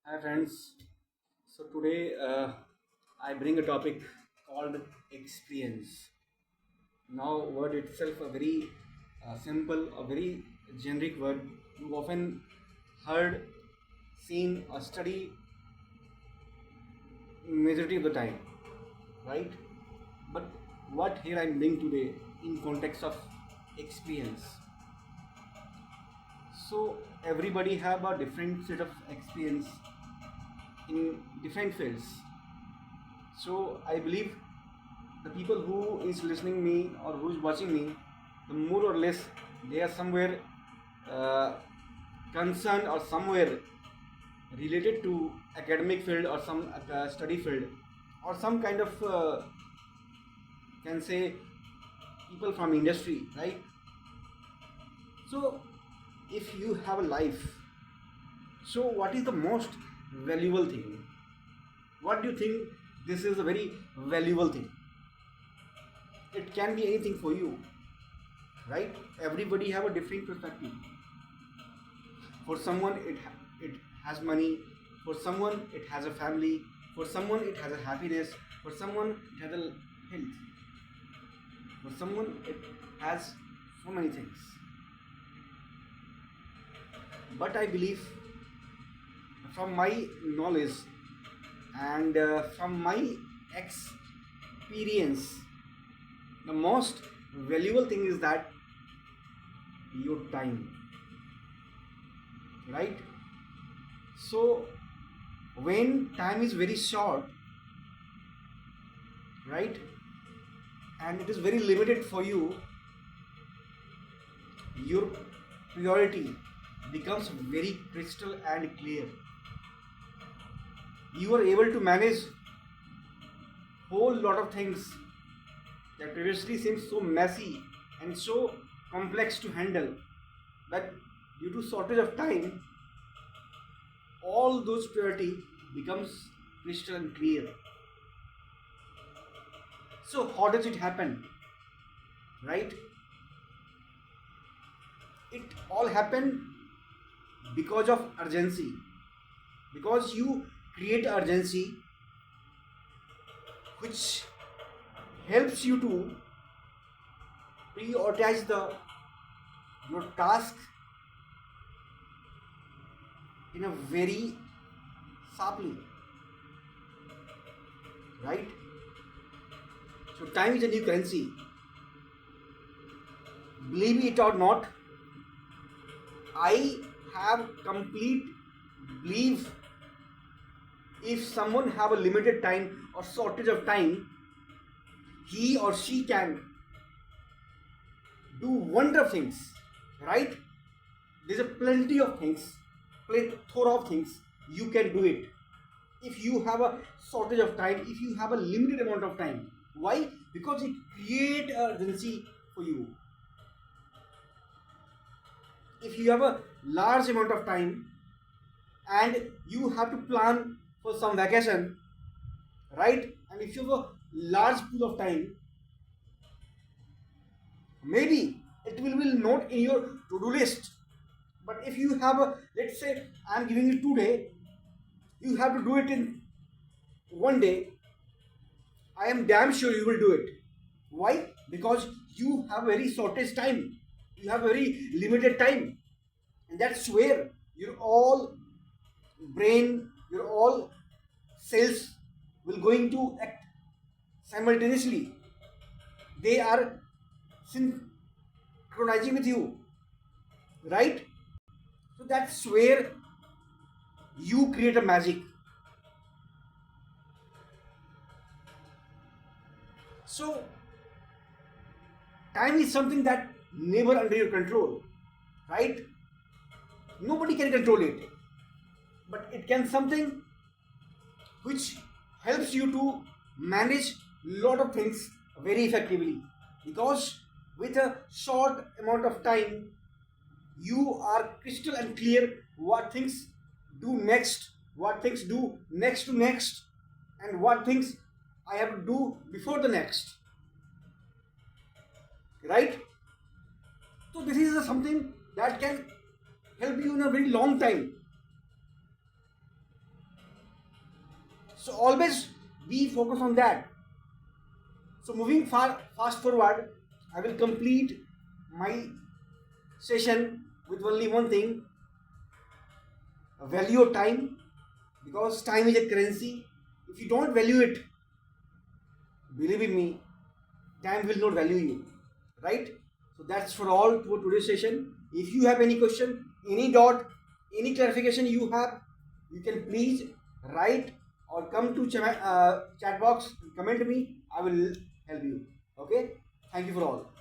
Hi friends. So today I bring a topic called experience. Now, word itself a very simple, a very generic word. You often heard, seen, or study majority of the time, right? But what here I bring today in context of experience. So everybody have a different set of experience in different fields. So I believe the people who is listening me or who is watching me, the more or less they are somewhere uh, concerned or somewhere related to academic field or some study field or some kind of can say people from industry, right? So if you have a life, so what is the most valuable thing? What do you think this is a very valuable thing? It can be anything for you, right? Everybody have a different perspective. For someone it has money, for someone it has a family, for someone it has a happiness, for someone it has a health, for someone it has so many things. But I believe from my knowledge and from my experience, the most valuable thing is that your time, right? So when time is very short, right, and it is very limited for you, your priority becomes very crystal and clear. You are able to manage whole lot of things that previously seemed so messy and so complex to handle, but due to shortage of time, all those priority becomes crystal and clear. So how does it happen, right? It all happened because of urgency, because you create urgency which helps you to prioritize the your task in a very sharply, right? So time is a new currency. Believe it or not, I have complete belief if someone have a limited time or shortage of time, he or she can do wonder things, right? There's a plenty of things, plethora of things you can do it. If you have a shortage of time, if you have a limited amount of time, why? Because it create urgency for you. If you have a large amount of time and you have to plan for some vacation, right? And if you have a large pool of time, maybe it will be not in your to-do list. But if you have a, let's say I'm giving you 2 day, you have to do it in 1 day. I am damn sure you will do it. Why? Because you have very shortest time. You have very limited time. And that's where your all brain, your all cells will going to act simultaneously. They are synchronizing with you, right? So that's where you create a magic. So time is something that never under your control, right? Nobody can control it, but it can something which helps you to manage lot of things very effectively, because with a short amount of time you are crystal and clear what things do next, what things do next to next, and what things I have to do before the next, right? So this is something that can help you in a very long time. So always be focused on that. So moving fast forward, I will complete my session with only one thing: value your time, because time is a currency. If you don't value it, believe in me, time will not value you, right? So that's for all for today's session. If you have any question, any doubt, any clarification you have, you can please write or come to chat box, comment me. I will help you. Okay, thank you for all.